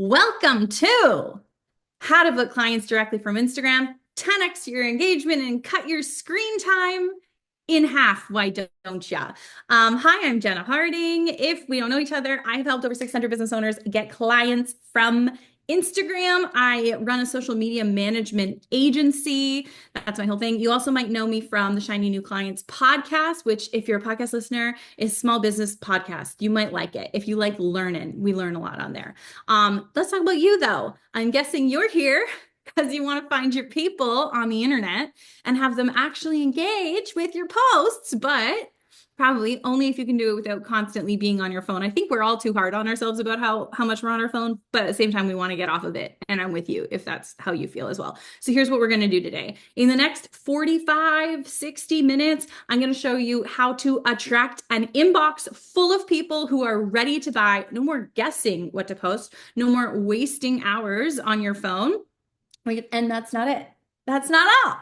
Welcome to How to Book Clients Directly from Instagram, 10x your engagement and cut your screen time in half. Why don't ya? Hi, I'm Jenna Harding. If we don't know each other, I have helped over 600 business owners get clients from Instagram. I run a social media management agency. That's my whole thing. You also might know me from the Shiny New Clients podcast, which, if you're a podcast listener, is small business podcast. You might like it. If you like learning, we learn a lot on there. Let's talk about you, though. I'm guessing you're here because you want to find your people on the internet and have them actually engage with your posts, but probably only if you can do it without constantly being on your phone. I think we're all too hard on ourselves about how much we're on our phone, but at the same time, we want to get off of it. And I'm with you if that's how you feel as well. So here's what we're going to do today. In the next 45, 60 minutes, I'm going to show you how to attract an inbox full of people who are ready to buy. No more guessing what to post, no more wasting hours on your phone. And that's not it. That's not all.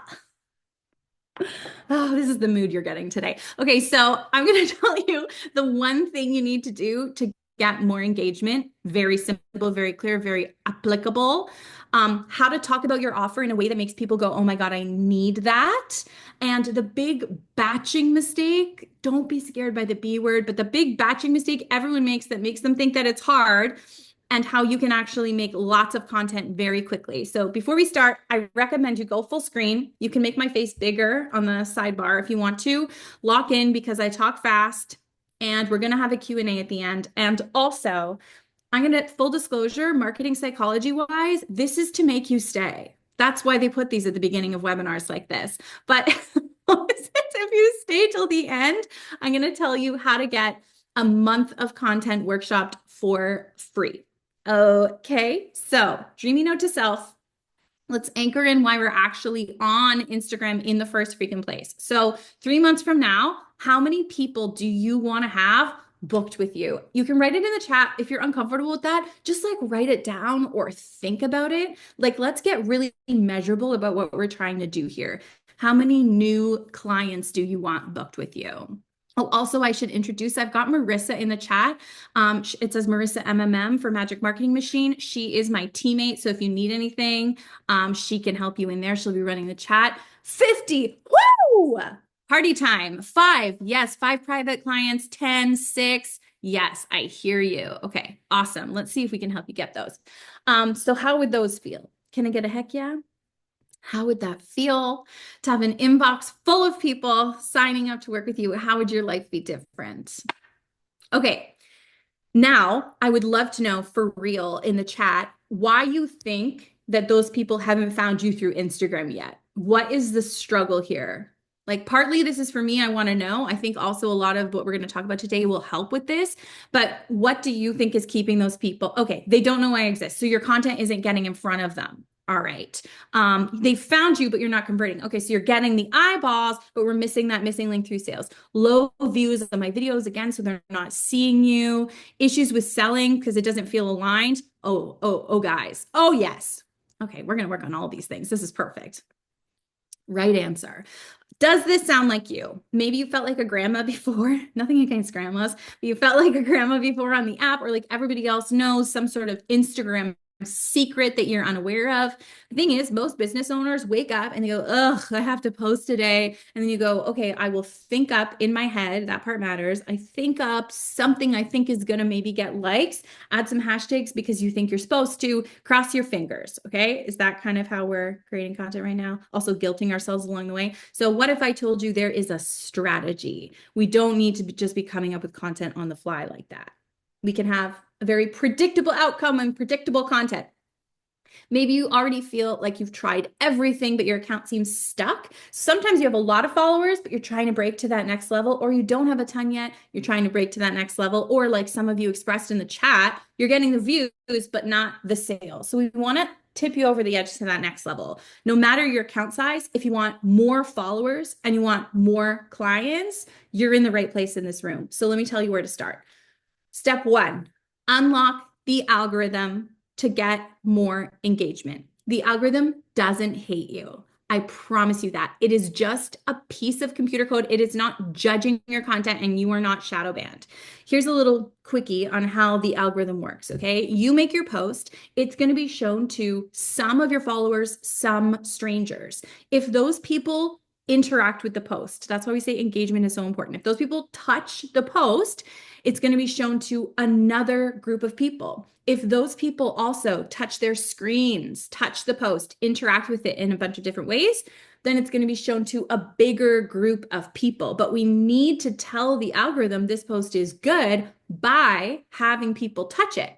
Oh, this is the mood you're getting today. Okay, so I'm going to tell you the one thing you need to do to get more engagement. Very simple, very clear, very applicable. How to talk about your offer in a way that makes people go, oh my God, I need that. And the big batching mistake, don't be scared by the B word, but the big batching mistake everyone makes that makes them think that it's hard, and how you can actually make lots of content very quickly. So before we start, I recommend you go full screen. You can make my face bigger on the sidebar if you want to. Lock in because I talk fast, and we're going to have a Q&A at the end. And also, I'm going to, full disclosure, marketing psychology wise, this is to make you stay. That's why they put these at the beginning of webinars like this. But if you stay till the end, I'm going to tell you how to get a month of content workshopped for free. Okay, so dreamy note to self. Let's anchor in why we're actually on Instagram in the first freaking place. So 3 months from now, how many people do you want to have booked with you? You can write it in the chat. If you're uncomfortable with that, just like write it down or think about it. Like, let's get really measurable about what we're trying to do here. How many new clients do you want booked with you? Oh, also, I should introduce, I've got Marissa in the chat. It says Marissa MMM for Magic Marketing Machine. She is my teammate. So if you need anything, she can help you in there. She'll be running the chat. 50. Woo! Party time. 5. Yes. 5 private clients. 10, 6. Yes, I hear you. Okay, awesome. Let's see if we can help you get those. So how would those feel? Can I get a heck yeah? How would that feel to have an inbox full of people signing up to work with you? How would your life be different? Okay, now I would love to know for real in the chat why you think that those people haven't found you through Instagram yet. What is the struggle here? Like, partly this is for me, I want to know. I think also a lot of what we're going to talk about today will help with this. But what do you think is keeping those people? Okay, they don't know I exist. So your content isn't getting in front of them. All right. They found you, but you're not converting. Okay, so you're getting the eyeballs, but we're missing that missing link through sales. Low views of my videos again, so they're not seeing you. Issues with selling because it doesn't feel aligned. Oh, guys. Oh, yes. Okay, we're going to work on all these things. This is perfect. Right answer. Does this sound like you? Maybe you felt like a grandma before. Nothing against grandmas, but you felt like a grandma before on the app, or like everybody else knows some sort of Instagram secret that you're unaware of. The thing is, most business owners wake up and they go, ugh, I have to post today. And then you go, okay, I will think up in my head, that part matters. I think up something I think is going to maybe get likes, add some hashtags because you think you're supposed to, cross your fingers. Okay. Is that kind of how we're creating content right now? Also guilting ourselves along the way. So what if I told you there is a strategy? We don't need to just be coming up with content on the fly like that. We can have a very predictable outcome and predictable content. Maybe you already feel like you've tried everything, but your account seems stuck. Sometimes you have a lot of followers, but you're trying to break to that next level, or you don't have a ton yet. You're trying to break to that next level. Or like some of you expressed in the chat, you're getting the views, but not the sales. So we want to tip you over the edge to that next level. No matter your account size, if you want more followers and you want more clients, you're in the right place in this room. So let me tell you where to start. Step 1, unlock the algorithm to get more engagement. The algorithm doesn't hate you. I promise you that. It is just a piece of computer code. It is not judging your content and you are not shadow banned. Here's a little quickie on how the algorithm works, okay? You make your post, it's going to be shown to some of your followers, some strangers. If those people interact with the post, that's why we say engagement is so important. If those people touch the post, it's going to be shown to another group of people. If those people also touch their screens, touch the post, interact with it in a bunch of different ways, then it's going to be shown to a bigger group of people. But we need to tell the algorithm this post is good by having people touch it.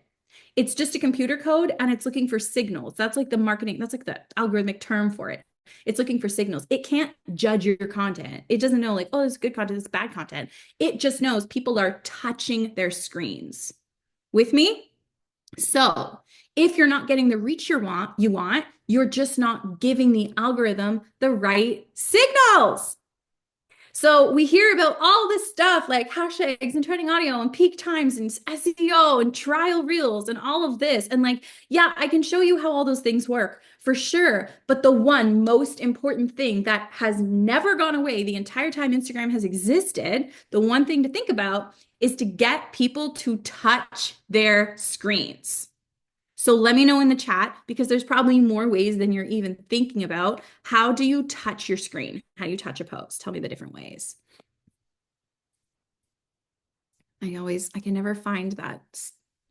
It's just a computer code and it's looking for signals. That's like the marketing, that's like the algorithmic term for it. It's looking for signals. It can't judge your content. It doesn't know like, oh, this is good content, this is bad content. It just knows people are touching their screens. With me? So if you're not getting the reach you want, you're just not giving the algorithm the right signals. So we hear about all this stuff like hashtags and trending audio and peak times and SEO and trial reels and all of this. And like, yeah, I can show you how all those things work for sure. But the one most important thing that has never gone away the entire time Instagram has existed, the one thing to think about is to get people to touch their screens. So let me know in the chat, because there's probably more ways than you're even thinking about. How do you touch your screen? How do you touch a post? Tell me the different ways. I can never find that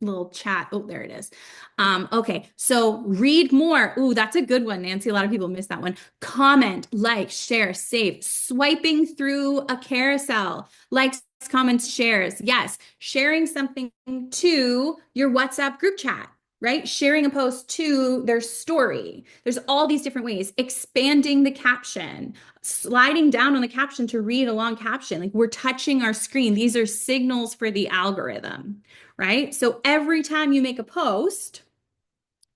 little chat. Oh, there it is. Okay, so read more. Ooh, that's a good one, Nancy. A lot of people miss that one. Comment, like, share, save, swiping through a carousel, likes, comments, shares. Yes, sharing something to your WhatsApp group chat, right? Sharing a post to their story. There's all these different ways. Expanding the caption, sliding down on the caption to read a long caption. Like, we're touching our screen. These are signals for the algorithm, right? So every time you make a post,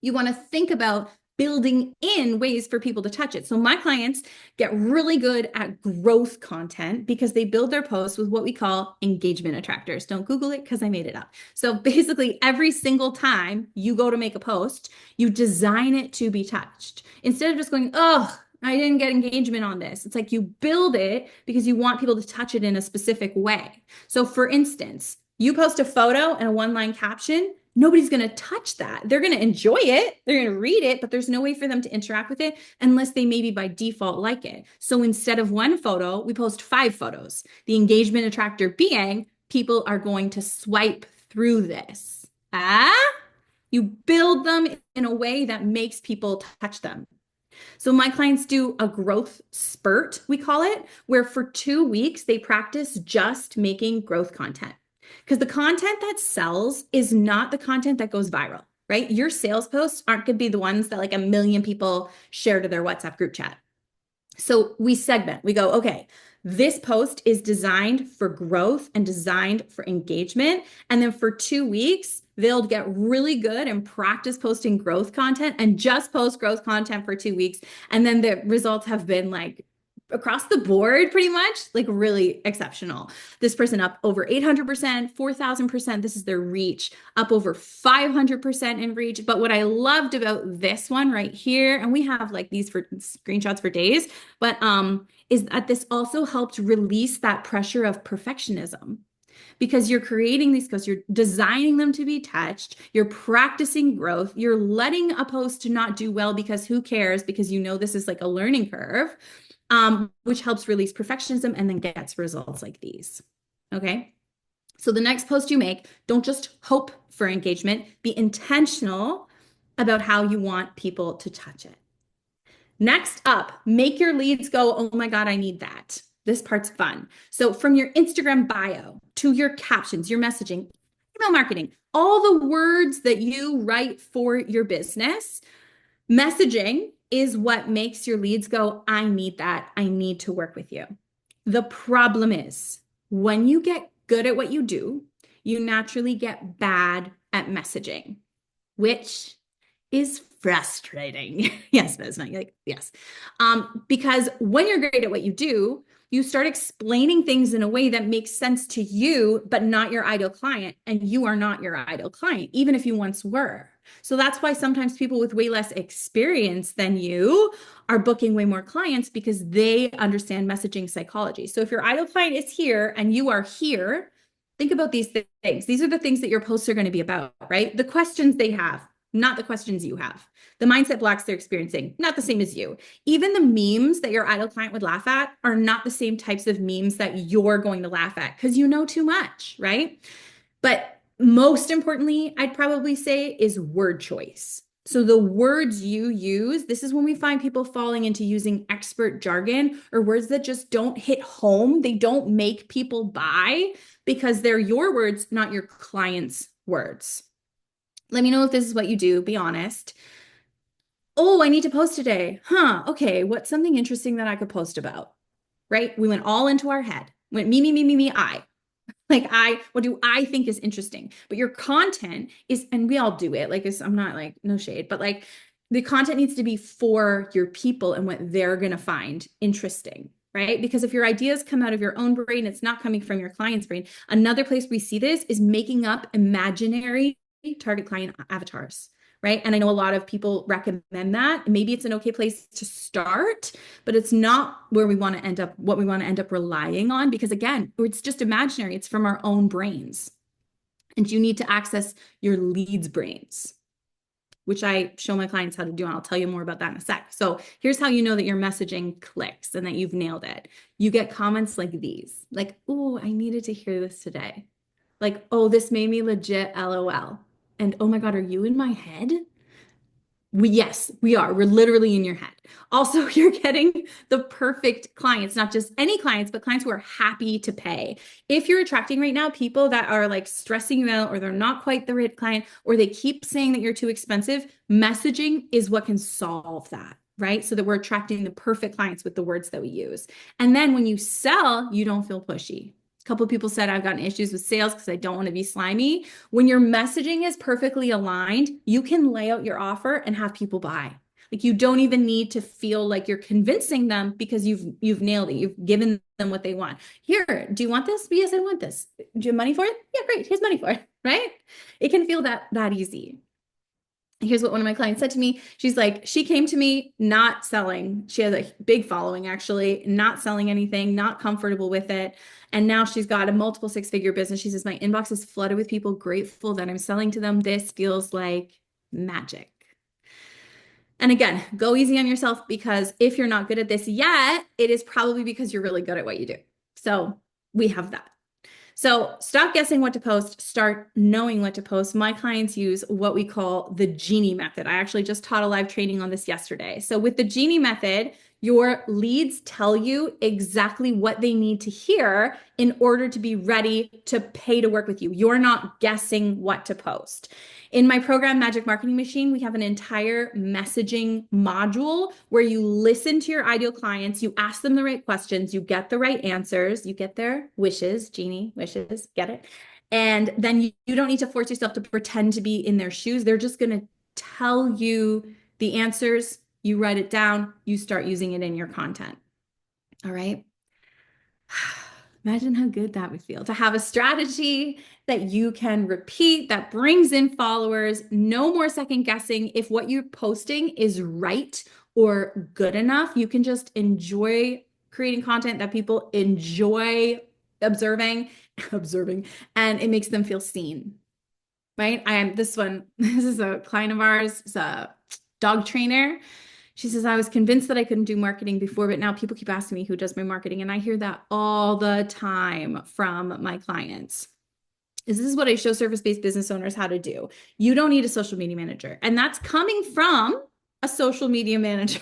you want to think about building in ways for people to touch it. So my clients get really good at growth content because they build their posts with what we call engagement attractors. Don't Google it because I made it up. So basically every single time you go to make a post, you design it to be touched. Instead of just going, oh, I didn't get engagement on this. It's like you build it because you want people to touch it in a specific way. So for instance, you post a photo and a one-line caption, nobody's going to touch that. They're going to enjoy it. They're going to read it, but there's no way for them to interact with it unless they maybe by default like it. So instead of one photo, we post 5 photos. The engagement attractor being people are going to swipe through this. You build them in a way that makes people touch them. So my clients do a growth spurt, we call it, where for 2 weeks, they practice just making growth content. Because the content that sells is not the content that goes viral, right? Your sales posts aren't going to be the ones that like 1 million people share to their WhatsApp group chat. So we segment, we go, okay, this post is designed for growth and designed for engagement. And then for 2 weeks, they'll get really good and practice posting growth content and just post growth content for 2 weeks. And then the results have been like across the board, pretty much, like really exceptional. This person up over 800%, 4,000%. This is their reach, up over 500% in reach. But what I loved about this one right here, and we have like these for screenshots for days, but is that this also helped release that pressure of perfectionism. Because you're creating these posts, you're designing them to be touched, you're practicing growth, you're letting a post to not do well because who cares, because you know this is like a learning curve. Which helps release perfectionism and then gets results like these. Okay. So the next post you make, don't just hope for engagement, be intentional about how you want people to touch it. Next up, make your leads go, oh my God, I need that. This part's fun. So from your Instagram bio to your captions, your messaging, email marketing, all the words that you write for your business, messaging is what makes your leads go, I need that. I need to work with you. The problem is when you get good at what you do, you naturally get bad at messaging, which is frustrating. Yes, but it's not like, yes. Because when you're great at what you do, you start explaining things in a way that makes sense to you, but not your ideal client. And you are not your ideal client, even if you once were. So that's why sometimes people with way less experience than you are booking way more clients because they understand messaging psychology. So if your ideal client is here and you are here, think about these things. These are the things that your posts are going to be about, right? The questions they have, not the questions you have. The mindset blocks they're experiencing, not the same as you. Even the memes that your ideal client would laugh at are not the same types of memes that you're going to laugh at because you know too much, right? But most importantly, I'd probably say is word choice. So the words you use, this is when we find people falling into using expert jargon or words that just don't hit home. They don't make people buy because they're your words, not your client's words. Let me know if this is what you do. Be honest. Oh, I need to post today. Huh. Okay. What's something interesting that I could post about? Right? We went all into our head. Went me, I. Like what do I think is interesting? But your content is, and we all do it. Like I'm not like no shade, but like the content needs to be for your people and what they're going to find interesting, right? Because if your ideas come out of your own brain, it's not coming from your client's brain. Another place we see this is making up imaginary target client avatars. Right. And I know a lot of people recommend that. Maybe it's an okay place to start, but it's not where we want to end up, what we want to end up relying on, because again, it's just imaginary. It's from our own brains. And you need to access your leads' brains, which I show my clients how to do. And I'll tell you more about that in a sec. So here's how you know that your messaging clicks and that you've nailed it. You get comments like these, like, oh, I needed to hear this today. Like, oh, this made me legit LOL. And oh my God, are you in my head? Yes, we are. We're literally in your head. Also, you're getting the perfect clients, not just any clients, but clients who are happy to pay. If you're attracting right now people that are like stressing you out or they're not quite the right client or they keep saying that you're too expensive, messaging is what can solve that, right? So that we're attracting the perfect clients with the words that we use. And then when you sell, you don't feel pushy. A couple of people said I've gotten issues with sales because I don't want to be slimy. When your messaging is perfectly aligned, you can lay out your offer and have people buy. Like you don't even need to feel like you're convincing them because you've nailed it. You've given them what they want. Here, do you want this? Yes, I want this. Do you have money for it? Yeah, great. Here's money for it, right? It can feel that easy. Here's what one of my clients said to me. She's like, she came to me not selling. She has a big following, actually, not selling anything, not comfortable with it. And now she's got a multiple six-figure business. She says, my inbox is flooded with people grateful that I'm selling to them. This feels like magic. And again, go easy on yourself because if you're not good at this yet, it is probably because you're really good at what you do. So we have that. So stop guessing what to post, start knowing what to post. My clients use what we call the Genie method. I actually just taught a live training on this yesterday. So with the Genie method, your leads tell you exactly what they need to hear in order to be ready to pay to work with you. You're not guessing what to post. In my program, Magic Marketing Machine, we have an entire messaging module where you listen to your ideal clients, you ask them the right questions, you get the right answers, you get their wishes, Genie wishes, get it? And then you don't need to force yourself to pretend to be in their shoes. They're just going to tell you the answers. You write it down, you start using it in your content. All right. Imagine how good that would feel to have a strategy that you can repeat that brings in followers. No more second guessing if what you're posting is right or good enough. You can just enjoy creating content that people enjoy observing, and it makes them feel seen. Right? This is a client of ours, it's a dog trainer. She says, I was convinced that I couldn't do marketing before, but now people keep asking me who does my marketing. And I hear that all the time from my clients. This is what I show service-based business owners how to do. You don't need a social media manager. And that's coming from a social media manager.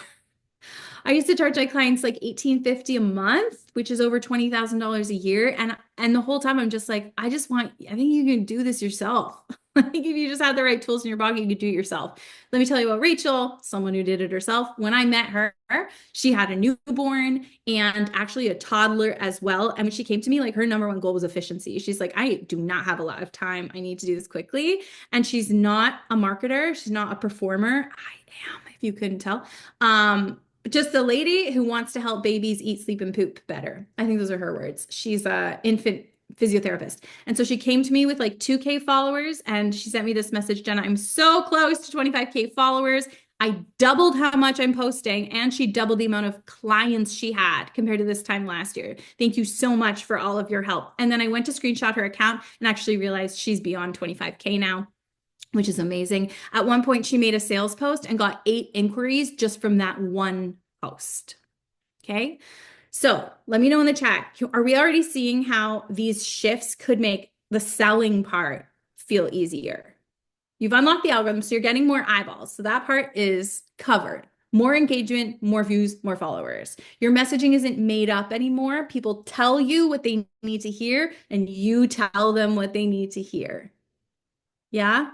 I used to charge my clients like $18.50 a month, which is over $20,000 a year. And the whole time I'm just like, I think you can do this yourself. I think if you just had the right tools in your pocket, you could do it yourself. Let me tell you about Rachel, someone who did it herself. When I met her, she had a newborn and actually a toddler as well. And when she came to me, like her number one goal was efficiency. She's like, I do not have a lot of time. I need to do this quickly. And she's not a marketer. She's not a performer. I am, if you couldn't tell. Just a lady who wants to help babies eat, sleep, and poop better. I think those are her words. She's a infant physiotherapist. And so she came to me with like 2K followers and she sent me this message, Jenna, I'm so close to 25K followers. I doubled how much I'm posting and she doubled the amount of clients she had compared to this time last year. Thank you so much for all of your help. And then I went to screenshot her account and actually realized she's beyond 25K now, which is amazing. At one point, she made a sales post and got 8 inquiries just from that one post. Okay. So let me know in the chat. Are we already seeing how these shifts could make the selling part feel easier? You've unlocked the algorithm, so you're getting more eyeballs. So that part is covered. More engagement, more views, more followers. Your messaging isn't made up anymore. People tell you what they need to hear, and you tell them what they need to hear. Yeah?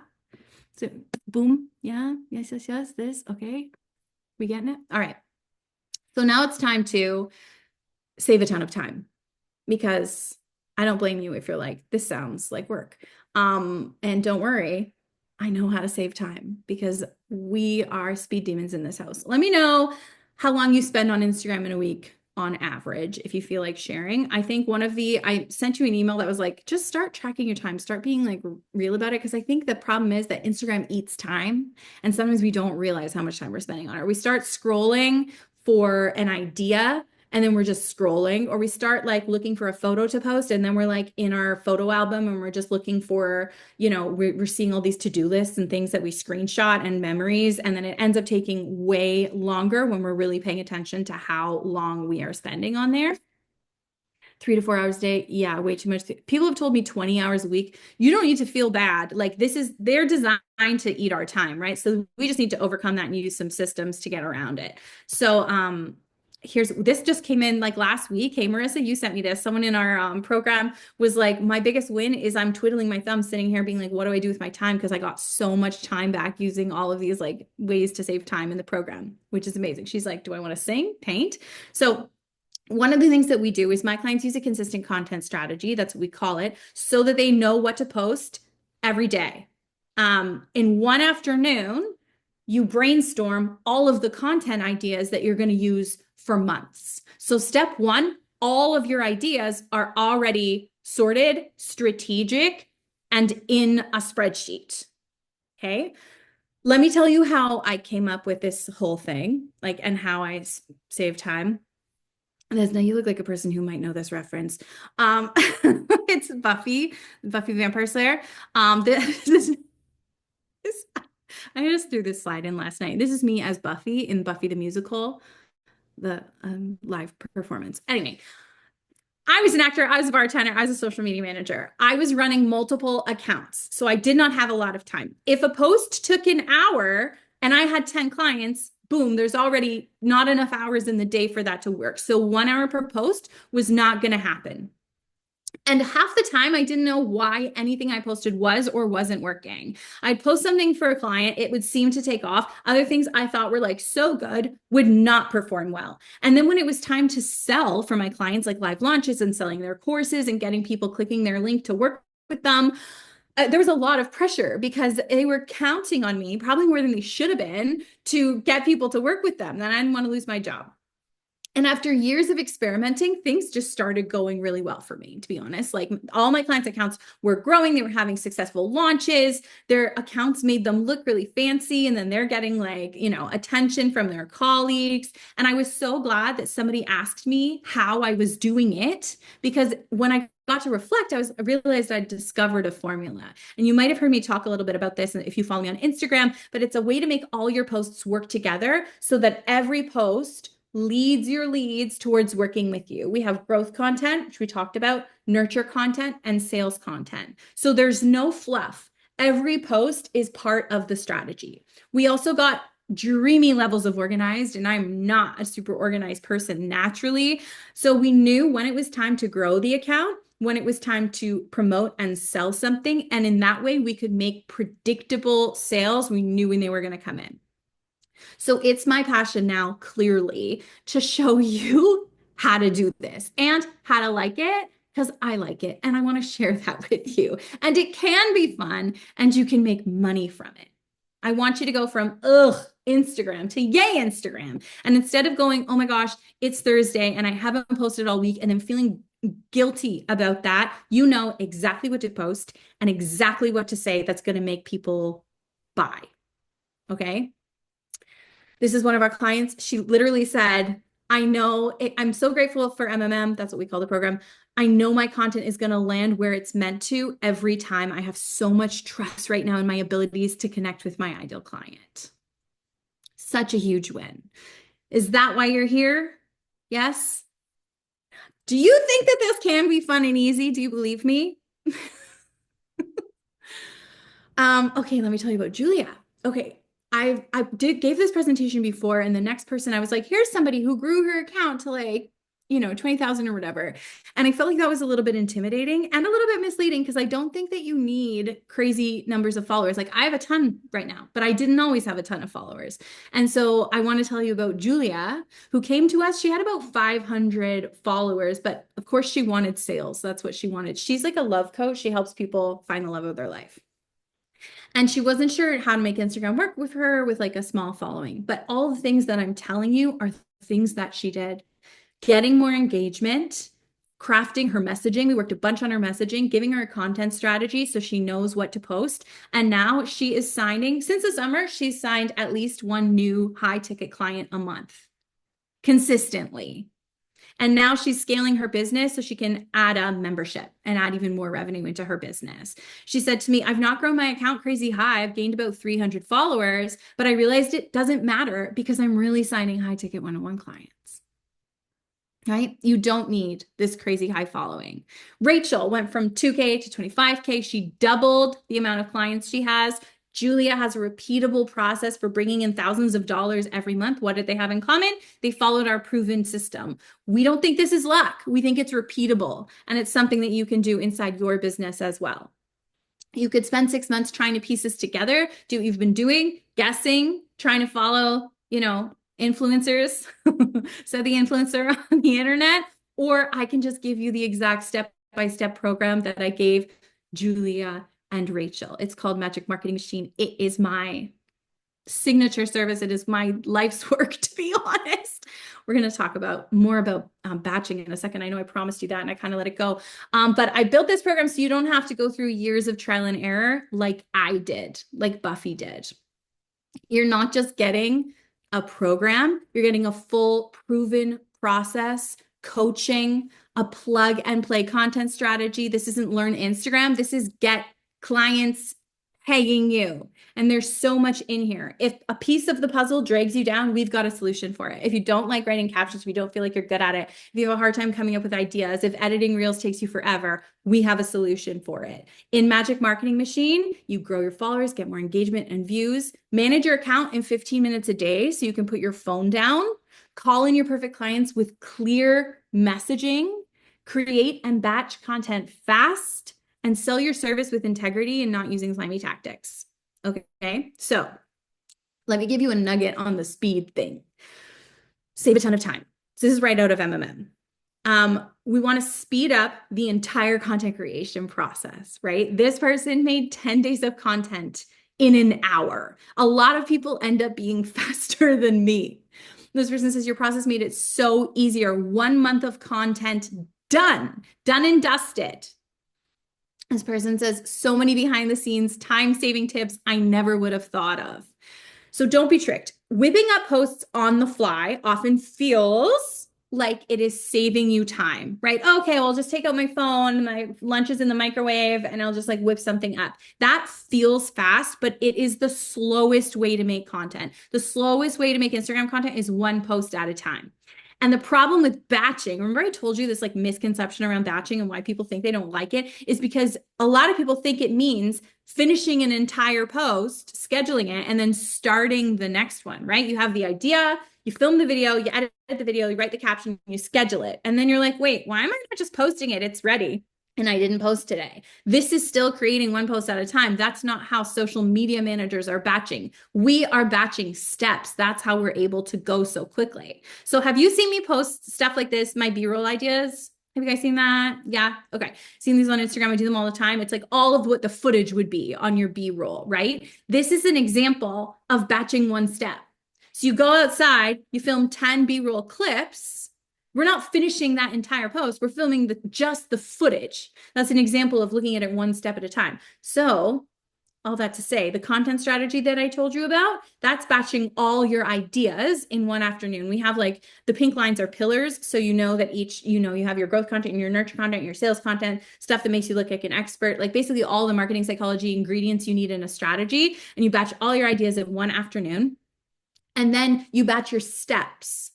So boom. Yeah. Yes, yes, yes. This. Okay. We getting it? All right. So now it's time to save a ton of time because I don't blame you if you're like, this sounds like work. And don't worry, I know how to save time because we are speed demons in this house. Let me know how long you spend on Instagram in a week on average, if you feel like sharing. I think I sent you an email that was like, just start tracking your time, start being like real about it. Cause I think the problem is that Instagram eats time. And sometimes we don't realize how much time we're spending on it. We start scrolling for an idea and then we're just scrolling, or we start like looking for a photo to post. And then we're like in our photo album and we're just looking for, we're seeing all these to-do lists and things that we screenshot and memories. And then it ends up taking way longer when we're really paying attention to how long we are spending on there. 3 to 4 hours a day. Yeah, way too much. People have told me 20 hours a week. You don't need to feel bad. Like they're designed to eat our time, right? So we just need to overcome that and use some systems to get around it. So, this just came in like last week. Hey, Marissa, you sent me this. Someone in our program was like, my biggest win is I'm twiddling my thumbs sitting here being like, what do I do with my time? Because I got so much time back using all of these like ways to save time in the program, which is amazing. She's like, do I want to sing, paint? So one of the things that we do is my clients use a consistent content strategy. That's what we call it, so that they know what to post every day. In one afternoon, you brainstorm all of the content ideas that you're going to use for months. So step one, all of your ideas are already sorted, strategic, and in a spreadsheet. Okay. Let me tell you how I came up with this whole thing, and how I save time. Now you look like a person who might know this reference. It's Buffy Vampire Slayer. I just threw this slide in last night. This is me as Buffy in Buffy the Musical, the live performance. Anyway, I was an actor, I was a bartender, I was a social media manager. I was running multiple accounts, so I did not have a lot of time. If a post took an hour and I had 10 clients, boom, there's already not enough hours in the day for that to work. So 1 hour per post was not going to happen. And half the time, I didn't know why anything I posted was or wasn't working. I'd post something for a client, it would seem to take off. Other things I thought were like so good would not perform well. And then when it was time to sell for my clients, like live launches and selling their courses and getting people clicking their link to work with them, there was a lot of pressure because they were counting on me, probably more than they should have been, to get people to work with them. Then I didn't want to lose my job. And after years of experimenting, things just started going really well for me, to be honest. Like all my clients' accounts were growing. They were having successful launches. Their accounts made them look really fancy. And then they're getting attention from their colleagues. And I was so glad that somebody asked me how I was doing it, because when I got to reflect, I realized I'd discovered a formula. And you might have heard me talk a little bit about this if you follow me on Instagram, but it's a way to make all your posts work together so that every post leads your leads towards working with you. We have growth content, which we talked about, nurture content, and sales content. So there's no fluff. Every post is part of the strategy. We also got dreamy levels of organized, and I'm not a super organized person naturally. So we knew when it was time to grow the account, when it was time to promote and sell something. And in that way, we could make predictable sales. We knew when they were going to come in. So it's my passion now, clearly, to show you how to do this and how to like it, because I like it and I want to share that with you. And it can be fun and you can make money from it. I want you to go from, Instagram to yay, Instagram. And instead of going, oh my gosh, it's Thursday and I haven't posted all week, and then feeling guilty about that. You know exactly what to post and exactly what to say that's going to make people buy. Okay. This is one of our clients. She literally said, I know I'm so grateful for MMM. That's what we call the program. I know my content is going to land where it's meant to every time. I have so much trust right now in my abilities to connect with my ideal client. Such a huge win. Is that why you're here? Yes. Do you think that this can be fun and easy? Do you believe me? Okay, let me tell you about Julia. Okay, gave this presentation before, and the next person I was like, here's somebody who grew her account to like, 20,000 or whatever. And I felt like that was a little bit intimidating and a little bit misleading because I don't think that you need crazy numbers of followers. Like I have a ton right now, but I didn't always have a ton of followers. And so I want to tell you about Julia, who came to us. She had about 500 followers, but of course she wanted sales. That's what she wanted. She's like a love coach. She helps people find the love of their life. And she wasn't sure how to make Instagram work with her with like a small following. But all the things that I'm telling you are things that she did. Getting more engagement, crafting her messaging. We worked a bunch on her messaging, giving her a content strategy so she knows what to post. And now she is signing, since the summer, she's signed at least one new high ticket client a month consistently. And now she's scaling her business so she can add a membership and add even more revenue into her business. She said to me, I've not grown my account crazy high. I've gained about 300 followers, but I realized it doesn't matter because I'm really signing high ticket one-on-one clients. Right? You don't need this crazy high following. Rachel went from 2K to 25K. She doubled the amount of clients she has. Julia has a repeatable process for bringing in thousands of dollars every month. What did they have in common? They followed our proven system. We don't think this is luck. We think it's repeatable, and it's something that you can do inside your business as well. You could spend 6 months trying to piece this together, do what you've been doing, guessing, trying to follow, influencers. So the influencer on the internet, or I can just give you the exact step-by-step program that I gave Julia and Rachel. It's called Magic Marketing Machine. It is my signature service. It is my life's work, to be honest. We're going to talk more about batching in a second. I know I promised you that and I kind of let it go. But I built this program so you don't have to go through years of trial and error like I did, like Buffy did. You're not just getting a program, you're getting a full proven process, coaching, a plug and play content strategy. This isn't learn Instagram. This is get clients paying you. And there's so much in here. If a piece of the puzzle drags you down, we've got a solution for it. If you don't like writing captions, we don't feel like you're good at it. If you have a hard time coming up with ideas, if editing reels takes you forever, we have a solution for it. In Magic Marketing Machine, you grow your followers, get more engagement and views, manage your account in 15 minutes a day so you can put your phone down, call in your perfect clients with clear messaging, create and batch content fast, and sell your service with integrity and not using slimy tactics. Okay, so let me give you a nugget on the speed thing. Save a ton of time. So this is right out of MMM. We want to speed up the entire content creation process, right? This person made 10 days of content in an hour. A lot of people end up being faster than me. This person says your process made it so easier. 1 month of content done and dusted. This person says so many behind the scenes time-saving tips I never would have thought of. So don't be tricked. Whipping up posts on the fly often feels like it is saving you time, right? Okay, well, I'll just take out my phone, my lunch is in the microwave, and I'll just like whip something up. That feels fast, but it is the slowest way to make content. The slowest way to make Instagram content is 1 post at a time. And the problem with batching, remember I told you this like misconception around batching and why people think they don't like it, is because a lot of people think it means finishing an entire post, scheduling it, and then starting the next one, right? You have the idea, you film the video, you edit the video, you write the caption, you schedule it. And then you're like, wait, why am I not just posting it? It's ready. And I didn't post today. This is still creating 1 post at a time. That's not how social media managers are batching. We are batching steps. That's how we're able to go so quickly. So have you seen me post stuff like this, my B-roll ideas? Have you guys seen that? Yeah. Okay. Seen these on Instagram. I do them all the time. It's like all of what the footage would be on your B-roll, right? This is an example of batching 1 step. So you go outside, you film 10 B-roll clips, We're not finishing that entire post. We're filming just the footage. That's an example of looking at it one step at a time. So all that to say, the content strategy that I told you about, that's batching all your ideas in one afternoon. We have like the pink lines are pillars. So you know that each, you have your growth content and your nurture content, your sales content, stuff that makes you look like an expert, like basically all the marketing psychology ingredients you need in a strategy. And you batch all your ideas in one afternoon. And then you batch your steps,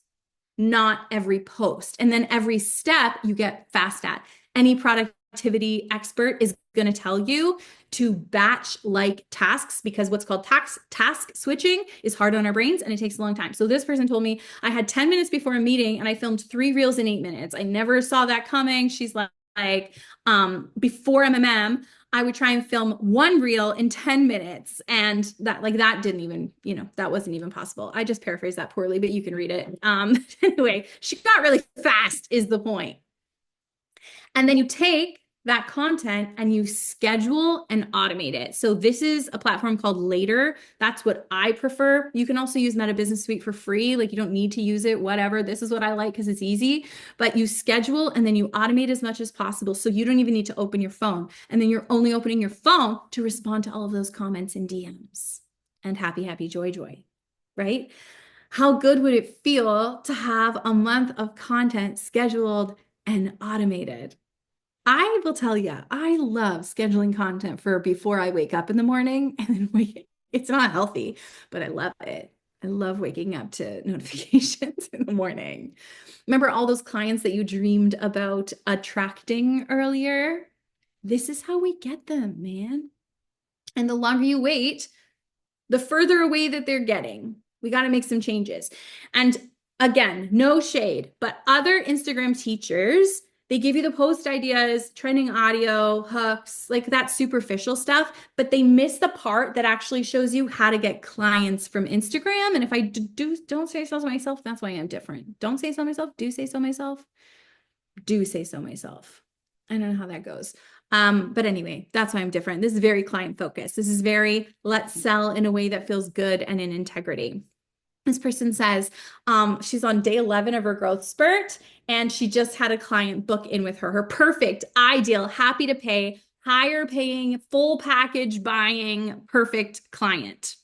not every post. And then every step you get fast at. Any productivity expert is going to tell you to batch like tasks, because what's called task switching is hard on our brains and it takes a long time. So this person told me I had 10 minutes before a meeting and I filmed 3 reels in 8 minutes. I never saw that coming. She's like before MMM, I would try and film 1 reel in 10 minutes. And that didn't even, that wasn't even possible. I just paraphrased that poorly, but you can read it. Anyway, she got really fast is the point. And then you take that content and you schedule and automate it. So this is a platform called Later. That's what I prefer. You can also use Meta Business Suite for free. Like you don't need to use it, whatever. This is what I like because it's easy, but you schedule and then you automate as much as possible. So you don't even need to open your phone. And then you're only opening your phone to respond to all of those comments and DMs and happy, happy, joy, joy, right? How good would it feel to have a month of content scheduled and automated? I will tell you, I love scheduling content for before I wake up in the morning and then wait. It's not healthy, but I love it. I love waking up to notifications in the morning. Remember all those clients that you dreamed about attracting earlier? This is how we get them, man. And the longer you wait, the further away that they're getting. We got to make some changes. And again, no shade, but other Instagram teachers, they give you the post ideas, trending audio, hooks, like that superficial stuff, but they miss the part that actually shows you how to get clients from Instagram. And if I don't say so myself, that's why I'm different. Don't say so myself, do say so myself, do say so myself. I don't know how that goes. But anyway, that's why I'm different. This is very client focused. This is very, let's sell in a way that feels good and in integrity. This person says she's on day 11 of her growth spurt and she just had a client book in with her. Her perfect, ideal, happy to pay, higher paying, full package buying, perfect client.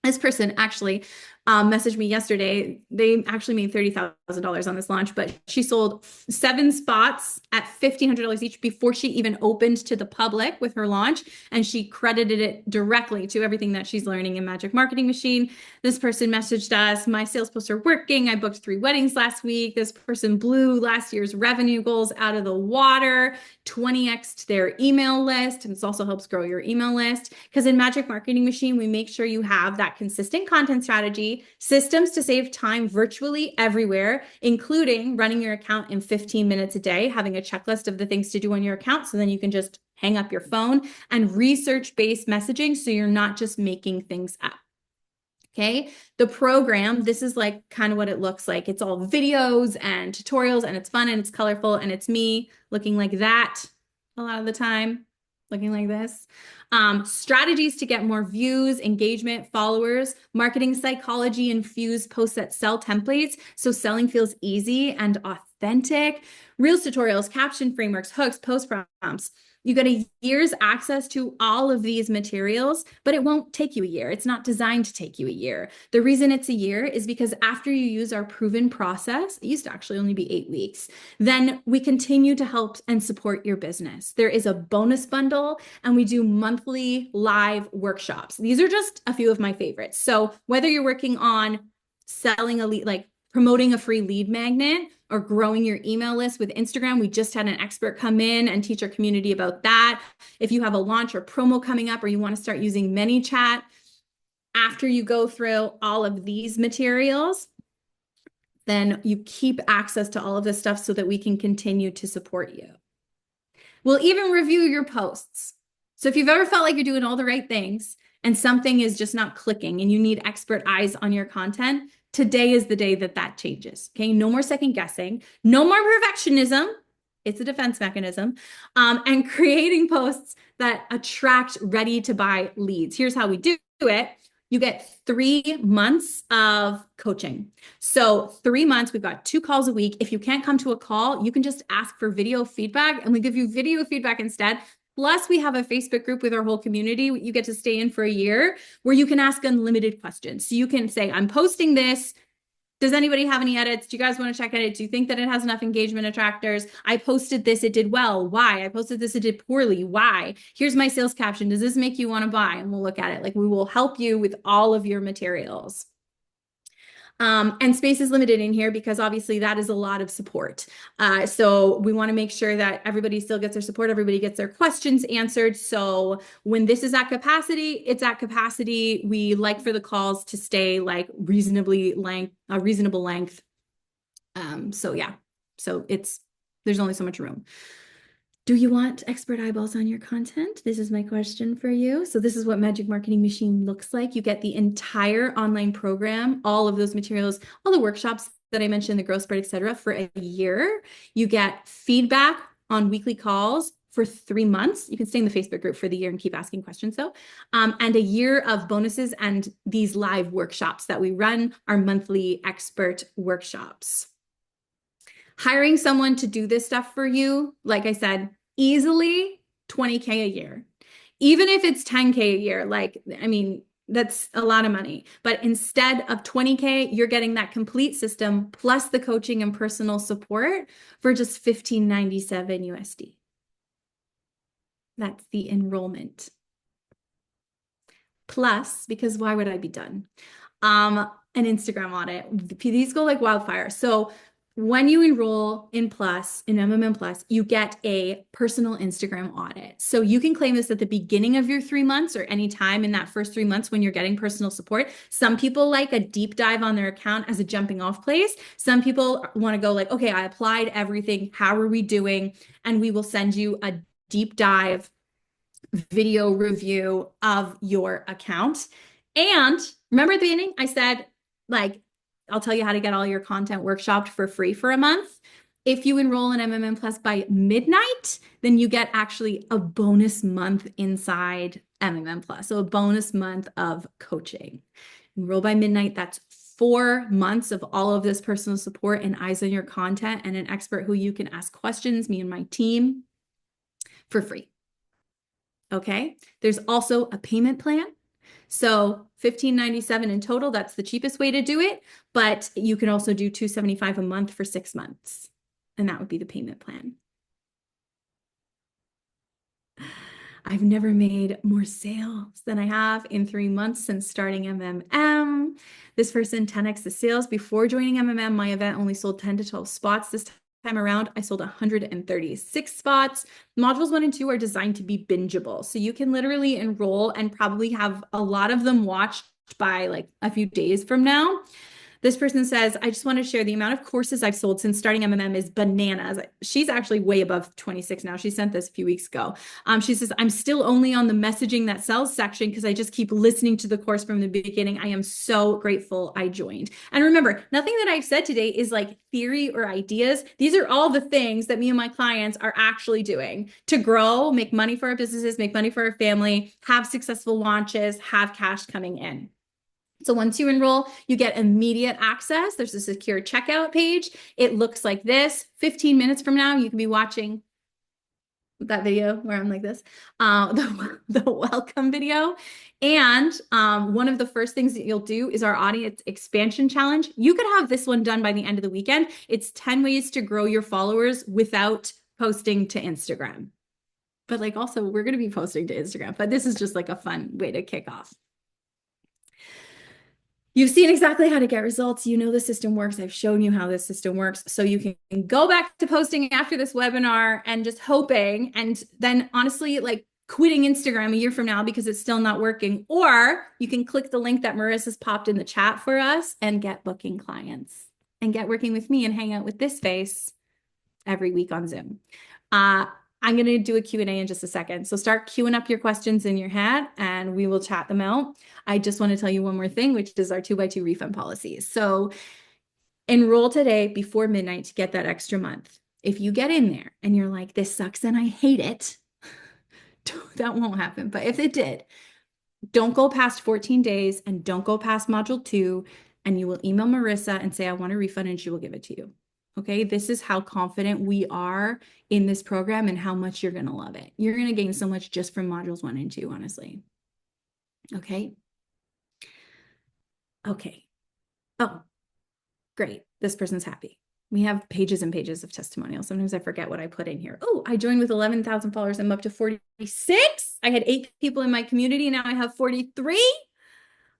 This person actually messaged me yesterday. They actually made $30,000 on this launch, but she sold 7 spots at $1,500 each before she even opened to the public with her launch. And she credited it directly to everything that she's learning in Magic Marketing Machine. This person messaged us, my sales posts are working. I booked 3 weddings last week. This person blew last year's revenue goals out of the water, 20x'd their email list. And this also helps grow your email list. Because in Magic Marketing Machine, we make sure you have that consistent content strategy, systems to save time virtually everywhere, including running your account in 15 minutes a day, having a checklist of the things to do on your account. So then you can just hang up your phone, and research-based messaging. So you're not just making things up. Okay. The program, this is like kind of what it looks like. It's all videos and tutorials and it's fun and it's colorful and it's me looking like that a lot of the time, looking like this. Strategies to get more views, engagement, followers, marketing psychology infused posts that sell templates. So selling feels easy and authentic. Reels tutorials, caption frameworks, hooks, post prompts. You get a year's access to all of these materials, but it won't take you a year. It's not designed to take you a year. The reason it's a year is because after you use our proven process, it used to actually only be 8 weeks, then we continue to help and support your business. There is a bonus bundle and we do monthly live workshops. These are just a few of my favorites. So whether you're working on selling a lead, like promoting a free lead magnet, or growing your email list with Instagram. We just had an expert come in and teach our community about that. If you have a launch or promo coming up, or you want to start using ManyChat, after you go through all of these materials, then you keep access to all of this stuff so that we can continue to support you. We'll even review your posts. So if you've ever felt like you're doing all the right things and something is just not clicking and you need expert eyes on your content, today is the day that that changes. Okay. No more second guessing, no more perfectionism. It's a defense mechanism, and creating posts that attract ready to buy leads. Here's how we do it. you get 3 months of coaching. So 3 months, we've got 2 calls a week. If you can't come to a call, you can just ask for video feedback and we give you video feedback instead. Plus, we have a Facebook group with our whole community. You get to stay in for a year where you can ask unlimited questions. So you can say, I'm posting this. Does anybody have any edits? Do you guys want to check it? Do you think that it has enough engagement attractors? I posted this, it did well. Why? I posted this, it did poorly. Why? Here's my sales caption. Does this make you want to buy? And we'll look at it. Like we will help you with all of your materials. And space is limited in here because obviously that is a lot of support. So we want to make sure that everybody still gets their support, everybody gets their questions answered. So when this is at capacity, it's at capacity. We like for the calls to stay like a reasonable length. So yeah, so there's only so much room. Do you want expert eyeballs on your content? This is my question for you. So this is what Magic Marketing Machine looks like. You get the entire online program, all of those materials, all the workshops that I mentioned, the growth spread, etc., for a year. You get feedback on weekly calls for 3 months. You can stay in the Facebook group for the year and keep asking questions though. And a year of bonuses and these live workshops that we run, our monthly expert workshops. Hiring someone to do this stuff for you, like I said, easily $20K a year. Even if it's $10K a year, that's a lot of money. But instead of $20K, you're getting that complete system plus the coaching and personal support for just $15.97 USD. That's the enrollment. Plus, because why would I be done? An Instagram audit. These go like wildfire. So when you enroll in MMM Plus, you get a personal Instagram audit. So you can claim this at the beginning of your 3 months or any time in that first 3 months when you're getting personal support. Some people like a deep dive on their account as a jumping off place. Some people want to go like, okay, I applied everything. How are we doing? And we will send you a deep dive video review of your account. And remember at the beginning, I said, I'll tell you how to get all your content workshopped for free for a month. If you enroll in MMM Plus by midnight, then you get actually a bonus month inside MMM Plus. So a bonus month of coaching. Enroll by midnight, that's 4 months of all of this personal support and eyes on your content and an expert who you can ask questions, me and my team, for free. Okay, there's also a payment plan. So $15.97 in total, that's the cheapest way to do it, but you can also do $275 a month for 6 months, and that would be the payment plan. I've never made more sales than I have in 3 months since starting MMM. This person 10x the sales. Before joining MMM, my event only sold 10 to 12 spots. This time around, I sold 136 spots. Modules 1 and 2 are designed to be bingeable. So you can literally enroll and probably have a lot of them watched by like a few days from now. This person says, I just want to share the amount of courses I've sold since starting MMM is bananas. She's actually way above 26 now. She sent this a few weeks ago. She says, I'm still only on the messaging that sells section because I just keep listening to the course from the beginning. I am so grateful I joined. And remember, nothing that I've said today is like theory or ideas. These are all the things that me and my clients are actually doing to grow, make money for our businesses, make money for our family, have successful launches, have cash coming in. So once you enroll, you get immediate access. There's a secure checkout page. It looks like this. 15 minutes from now, you can be watching that video where I'm like this, the welcome video. And one of the first things that you'll do is our audience expansion challenge. You could have this one done by the end of the weekend. It's 10 ways to grow your followers without posting to Instagram. But like also, we're going to be posting to Instagram, but this is just like a fun way to kick off. You've seen exactly how to get results. You know the system works. I've shown you how this system works. So you can go back to posting after this webinar and just hoping, and then honestly, like quitting Instagram a year from now because it's still not working. Or you can click the link that Marissa's popped in the chat for us and get booking clients and get working with me and hang out with this face every week on Zoom. I'm going to do a Q&A in just a second. So start queuing up your questions in your head and we will chat them out. I just want to tell you one more thing, which is our 2x2 refund policies. So enroll today before midnight to get that extra month. If you get in there and you're like, this sucks and I hate it, that won't happen. But if it did, Don't go past 14 days and don't go past module 2. And you will email Marissa and say, I want a refund, and she will give it to you. Okay. This is how confident we are in this program and how much you're going to love it. You're going to gain so much just from modules 1 and 2, honestly. Okay. Okay. Oh, great. This person's happy. We have pages and pages of testimonials. Sometimes I forget what I put in here. Oh, I joined with 11,000 followers. I'm up to 46. I had 8 people in my community. Now I have 43.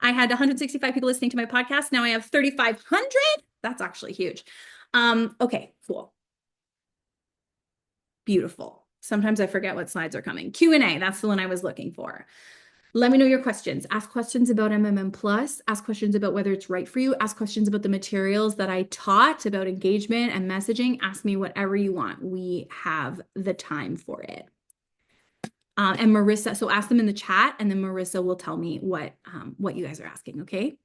I had 165 people listening to my podcast. Now I have 3,500. That's actually huge. Okay, cool. Beautiful. Sometimes I forget what slides are coming. Q&A, that's the one I was looking for. Let me know your questions. Ask questions about MMM Plus. Ask questions about whether it's right for you. Ask questions about the materials that I taught about engagement and messaging. Ask me whatever you want. We have the time for it. And Marissa, so ask them in the chat, and then Marissa will tell me what you guys are asking, okay?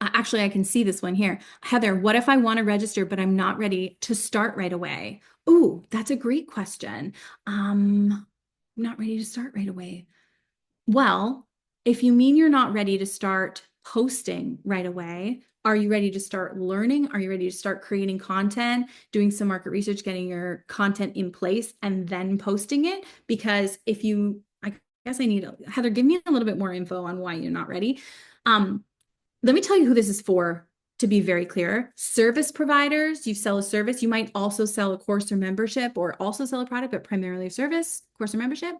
Actually, I can see this one here. Heather, what if I want to register, but I'm not ready to start right away? Ooh, that's a great question. I'm not ready to start right away. Well, if you mean you're not ready to start posting right away, are you ready to start learning? Are you ready to start creating content, doing some market research, getting your content in place, and then posting it? Because if you, I guess I need, Heather, give me a little bit more info on why you're not ready. Let me tell you who this is for, to be very clear. Service providers, you sell a service. You might also sell a course or membership, or also sell a product, but primarily a service, course or membership.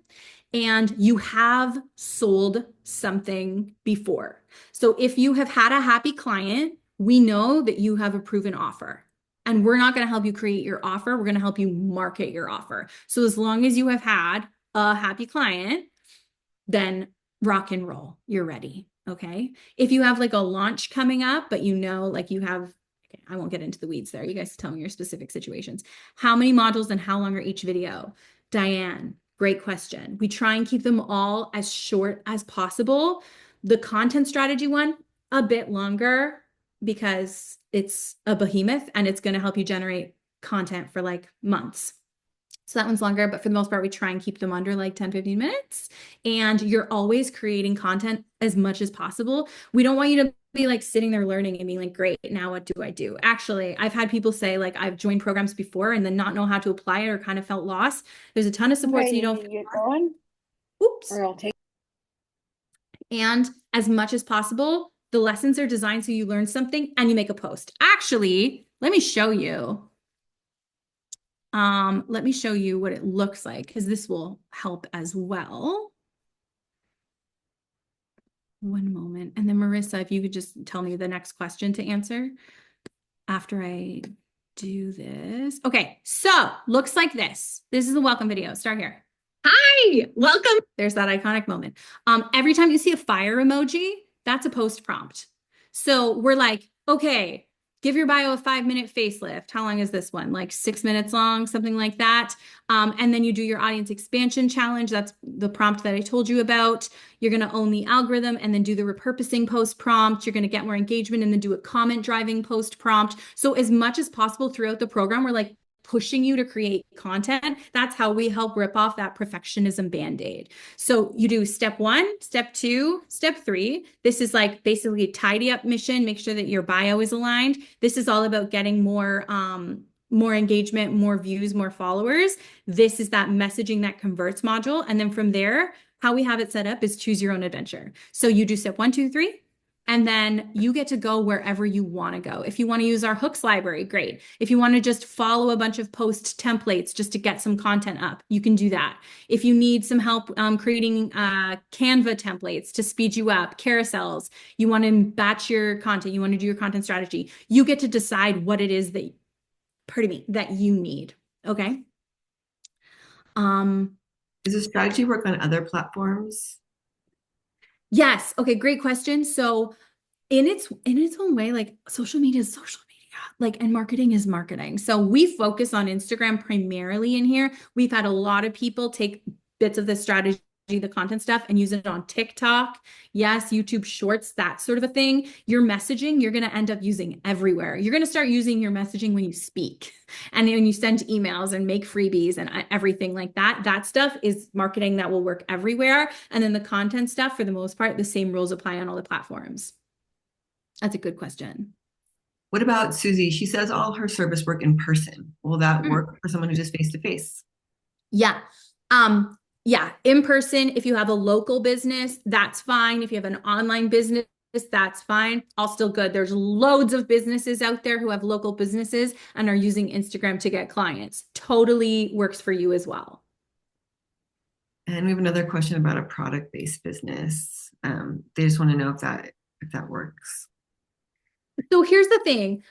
And you have sold something before. So if you have had a happy client, we know that you have a proven offer. And we're not going to help you create your offer. We're going to help you market your offer. So as long as you have had a happy client, then rock and roll, you're ready. Okay. If you have like a launch coming up, but you know, like you have, okay, I won't get into the weeds there. You guys tell me your specific situations. How many modules and how long are each video? Diane, great question. We try and keep them all as short as possible. The content strategy one, a bit longer, because it's a behemoth and it's going to help you generate content for like months. So that one's longer, but for the most part, we try and keep them under like 10, 15 minutes. And you're always creating content as much as possible. We don't want you to be like sitting there learning and being like, great, now what do I do? Actually, I've had people say like, I've joined programs before and then not know how to apply it or kind of felt lost. There's a ton of support so you don't get going. Oops. Or I'll take. And as much as possible, the lessons are designed so you learn something and you make a post. Actually, let me show you. Let me show you what it looks like, because this will help as well. One moment. And then Marissa, if you could just tell me the next question to answer after I do this. Okay, so looks like this. This is the welcome video. Start here. Hi, welcome. There's that iconic moment. Every time you see a fire emoji, that's a post prompt. So we're like, okay, give your bio a 5-minute facelift. How long is this one? Like 6 minutes long, something like that. And then you do your audience expansion challenge. That's the prompt that I told you about. You're going to own the algorithm and then do the repurposing post prompt. You're going to get more engagement and then do a comment driving post prompt. So as much as possible throughout the program, we're like pushing you to create content. That's how we help rip off that perfectionism band-aid. So you do step 1, step 2, step 3. This is like basically a tidy up mission. Make sure that your bio is aligned. This is all about getting more engagement, more views, more followers. This is that messaging that converts module. And then from there, how we have it set up is choose your own adventure. So you do step 1, 2, 3. And then you get to go wherever you want to go. If you want to use our hooks library, great. If you want to just follow a bunch of post templates just to get some content up, you can do that. If you need some help creating Canva templates to speed you up, carousels, you want to batch your content, you want to do your content strategy, you get to decide what it is that, that you need. Okay. Does the strategy work on other platforms? Yes. Okay, great question. So in its own way, like social media is social media, like, and marketing is marketing. So we focus on Instagram primarily in here. We've had a lot of people take bits of this strategy the content stuff, and use it on TikTok. Yes, YouTube Shorts, that sort of a thing. Your messaging, you're going to end up using everywhere. You're going to start using your messaging when you speak and when you send emails and make freebies and everything like that. That stuff is marketing that will work everywhere. And then the content stuff, for the most part, the same rules apply on all the platforms. That's a good question. What about Susie? She says all her service work in person. Will that Mm. work for someone who's just face to face? Yeah. Yeah, in person, if you have a local business, that's fine. If you have an online business, that's fine. All still good. There's loads of businesses out there who have local businesses and are using Instagram to get clients. Totally works for you as well. And we have another question about a product-based business. They just want to know if that works. So here's the thing.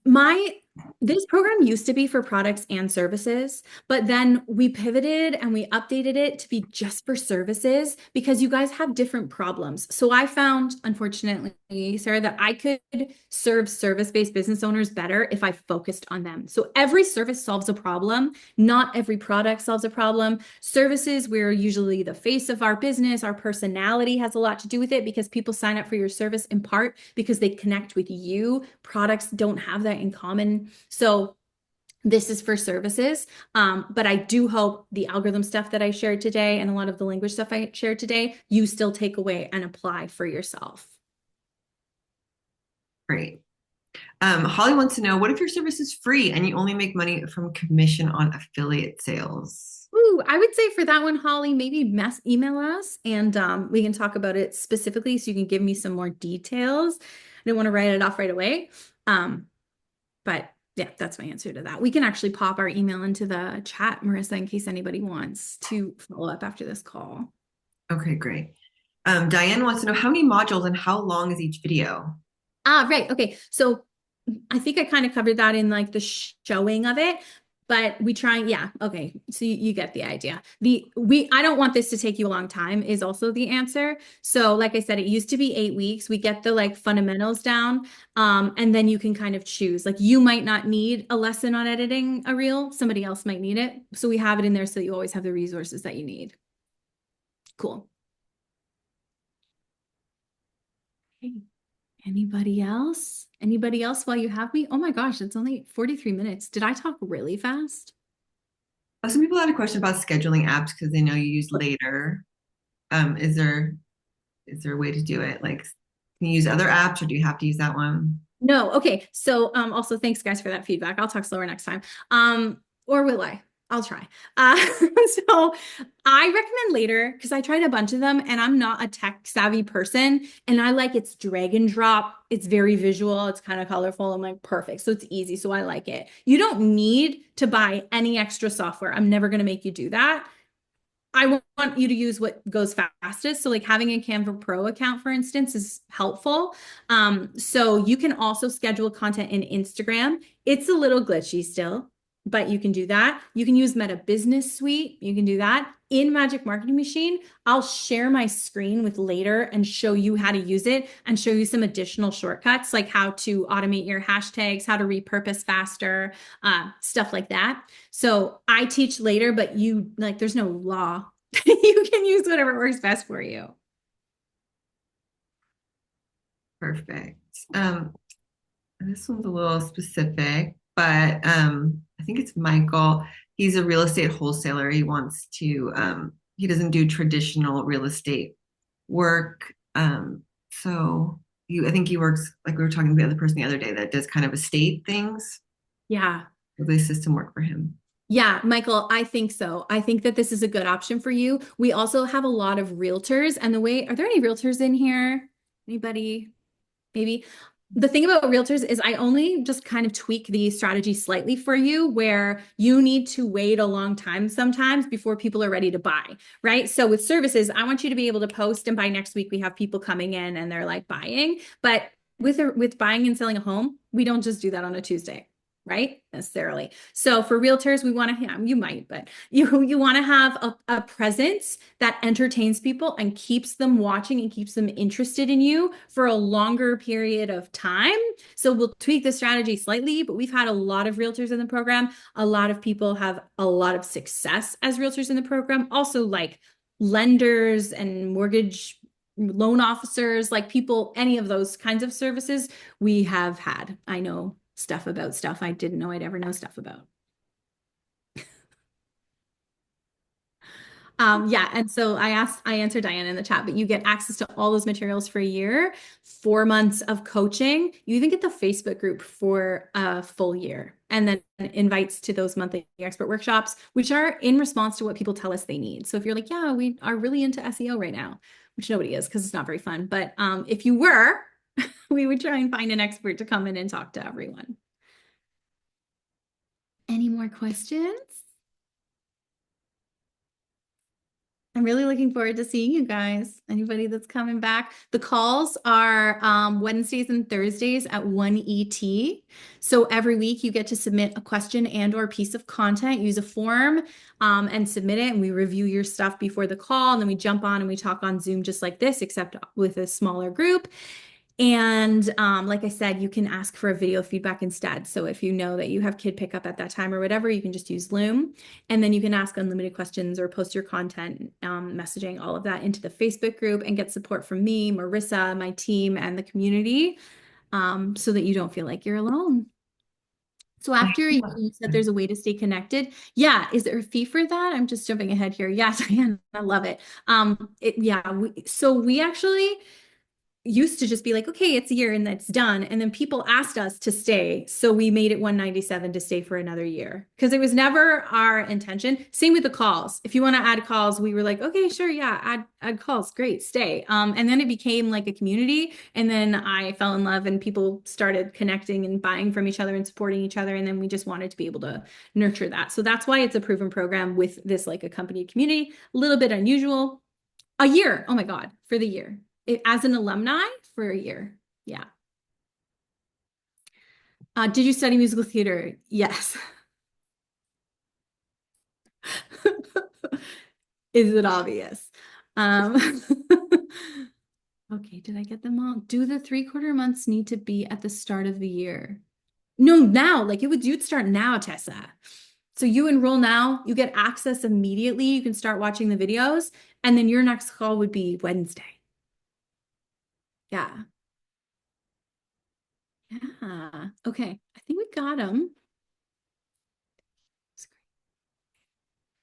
My this program used to be for products and services, but then we pivoted and we updated it to be just for services because you guys have different problems. So I found, unfortunately, Sarah, that I could serve service-based business owners better if I focused on them. So every service solves a problem. Not every product solves a problem. Services, we're usually the face of our business. Our personality has a lot to do with it because people sign up for your service in part because they connect with you. Products don't have that in common. So this is for services. But I do hope the algorithm stuff that I shared today and a lot of the language stuff I shared today, you still take away and apply for yourself. Great. Holly wants to know, what if your service is free and you only make money from commission on affiliate sales? Ooh, I would say for that one, Holly, maybe email us and we can talk about it specifically so you can give me some more details. I didn't want to write it off right away. But yeah, that's my answer to that. We can actually pop our email into the chat, Marissa, in case anybody wants to follow up after this call. Okay, great. Diane wants to know how many modules and how long is each video? Right. Okay. So I think I kind of covered that in like the showing of it, but we try. Yeah. Okay. So you get the idea. I don't want this to take you a long time is also the answer. So like I said, it used to be 8 weeks. We get the like fundamentals down. And then you can kind of choose, like you might not need a lesson on editing a reel. Somebody else might need it. So we have it in there so you always have the resources that you need. Cool. Okay. Anybody else? Anybody else while you have me? Oh my gosh, it's only 43 minutes. Did I talk really fast? Some people had a question about scheduling apps because they know you use Later. Is there a way to do it? Like, can you use other apps or do you have to use that one? No. Okay. So also thanks guys for that feedback. I'll talk slower next time. Or will I? I'll try. So I recommend Later because I tried a bunch of them and I'm not a tech savvy person and I like it's drag and drop. It's very visual. It's kind of colorful. I'm like, perfect. So it's easy. So I like it. You don't need to buy any extra software. I'm never going to make you do that. I want you to use what goes fastest. So like having a Canva Pro account, for instance, is helpful. So you can also schedule content in Instagram. It's a little glitchy still, but you can do that. You can use Meta Business Suite. You can do that. In Magic Marketing Machine, I'll share my screen with Later and show you how to use it and show you some additional shortcuts, like how to automate your hashtags, how to repurpose faster, stuff like that. So I teach Later, but you like, there's no law. You can use whatever works best for you. Perfect. This one's a little specific, but I think it's Michael. He's a real estate wholesaler. He wants to, he doesn't do traditional real estate work. I think he works, like we were talking to the other person the other day, that does kind of estate things. Yeah. Will the system work for him? Yeah, Michael, I think so. I think that this is a good option for you. We also have a lot of realtors, and are there any realtors in here? Anybody? Maybe. The thing about realtors is I only just kind of tweak the strategy slightly for you where you need to wait a long time sometimes before people are ready to buy, right? So with services, I want you to be able to post and by next week we have people coming in and they're like buying. But with buying and selling a home, we don't just do that on a Tuesday. Right? Necessarily. So for realtors, we want to, yeah, you might, but you want to have a presence that entertains people and keeps them watching and keeps them interested in you for a longer period of time. So we'll tweak the strategy slightly, but we've had a lot of realtors in the program. A lot of people have a lot of success as realtors in the program. Also, like lenders and mortgage loan officers, like people, any of those kinds of services we have had. I know stuff about stuff I didn't know I'd ever know stuff about. Yeah, and so I answered Diane in the chat, but you get access to all those materials for a year, 4 months of coaching. You even get the Facebook group for a full year, and then invites to those monthly expert workshops, which are in response to what people tell us they need. So if you're like, yeah, we are really into SEO right now, which nobody is because it's not very fun, but if you were, we would try and find an expert to come in and talk to everyone. Any more questions? I'm really looking forward to seeing you guys. Anybody that's coming back. The calls are Wednesdays and Thursdays at 1 ET. So every week you get to submit a question and or piece of content, use a form and submit it. And we review your stuff before the call. And then we jump on and we talk on Zoom just like this, except with a smaller group. And like I said, you can ask for a video feedback instead. So if you know that you have kid pickup at that time or whatever, you can just use Loom. And then you can ask unlimited questions or post your content, messaging all of that into the Facebook group and get support from me, Marissa, my team, and the community so that you don't feel like you're alone. So after a year, you said there's a way to stay connected. Yeah. Is there a fee for that? I'm just jumping ahead here. Yes, I love it. Yeah. So we actually used to just be like, okay, it's a year and that's done. And then people asked us to stay. So we made it 197 to stay for another year because it was never our intention. Same with the calls. If you want to add calls, we were like, okay, sure. Yeah. Add calls. Great. Stay. And then it became like a community. And then I fell in love and people started connecting and buying from each other and supporting each other. And then we just wanted to be able to nurture that. So that's why it's a proven program with this like accompanied community, a little bit unusual. A year. Oh my God, for the year. As an alumni for a year. Yeah. Did you study musical theater? Yes. Is it obvious? Um, okay, did I get them all? Do the 3/4 months need to be at the start of the year? No, now, like you'd start now, Tessa. So you enroll now, you get access immediately. You can start watching the videos, and then your next call would be Wednesday. Yeah. Yeah. Okay. I think we got them.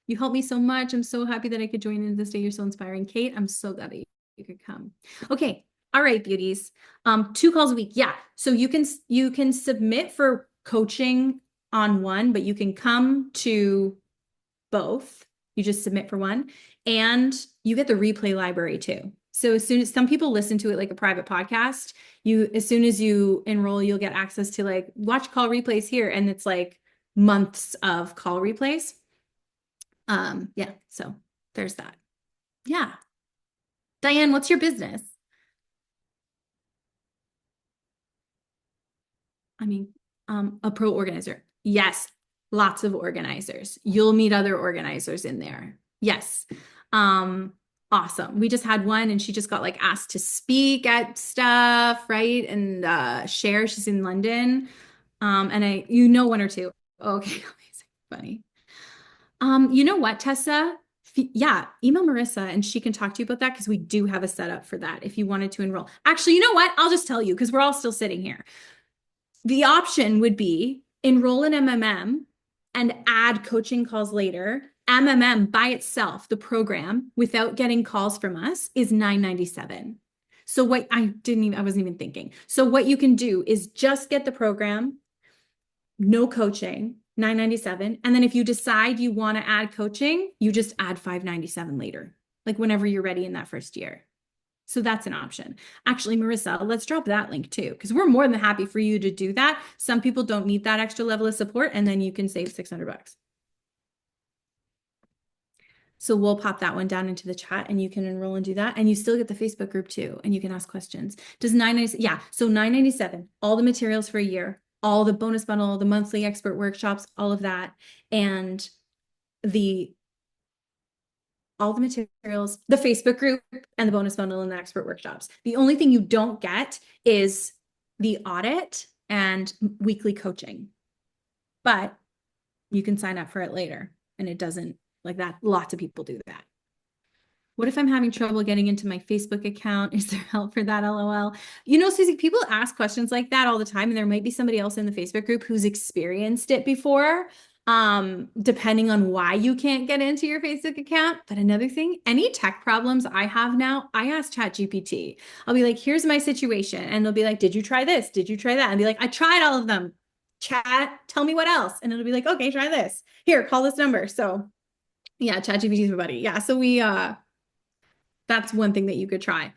You helped me so much. I'm so happy that I could join in this day. You're so inspiring, Kate. I'm so glad that you could come. Okay. All right, beauties. 2 calls a week. Yeah. So you can submit for coaching on one, but you can come to both. You just submit for one and you get the replay library too. So as soon as some people listen to it like a private podcast, as soon as you enroll, you'll get access to like watch call replays here. And it's like months of call replays. Yeah, so there's that. Yeah. Diane, what's your business? I mean, a pro organizer. Yes, lots of organizers. You'll meet other organizers in there. Yes. Um, awesome. We just had one and she just got like asked to speak at stuff, right? And share. She's in London. And one or two. Okay, amazing. Funny. You know what, Tessa? Yeah, email Marissa and she can talk to you about that because we do have a setup for that if you wanted to enroll. Actually, you know what? I'll just tell you because we're all still sitting here. The option would be enroll in MMM and add coaching calls later. MMM by itself, the program without getting calls from us is $997. So I wasn't even thinking. So what you can do is just get the program, no coaching, $997. And then if you decide you want to add coaching, you just add $597 later, like whenever you're ready in that first year. So that's an option. Actually, Marissa, let's drop that link too, because we're more than happy for you to do that. Some people don't need that extra level of support, and then you can save $600. So we'll pop that one down into the chat and you can enroll and do that. And you still get the Facebook group too, and you can ask questions. Does 997, yeah, so 997, all the materials for a year, all the bonus bundle, the monthly expert workshops, all of that. And all the materials, the Facebook group and the bonus bundle and the expert workshops. The only thing you don't get is the audit and weekly coaching, but you can sign up for it later and it doesn't like that. Lots of people do that. What if I'm having trouble getting into my Facebook account? Is there help for that? LOL. You know, Susie, people ask questions like that all the time, and there might be somebody else in the Facebook group who's experienced it before, depending on why you can't get into your Facebook account. But another thing, any tech problems I have now, I ask ChatGPT. I'll be like, here's my situation. And they'll be like, did you try this? Did you try that? And be like, I tried all of them. Chat, tell me what else. And it'll be like, okay, try this. Here, call this number. So yeah, ChatGPT is my buddy. Yeah. So that's one thing that you could try.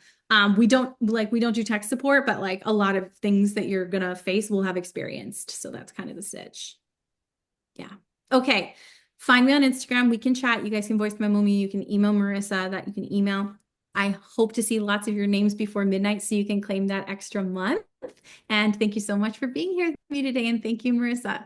We don't do tech support, but like a lot of things that you're gonna face will have experienced. So that's kind of the stitch. Yeah. Okay. Find me on Instagram. We can chat. You guys can voice memo me. You can email Marissa that you can email. I hope to see lots of your names before midnight so you can claim that extra month. And thank you so much for being here with me today. And thank you, Marissa.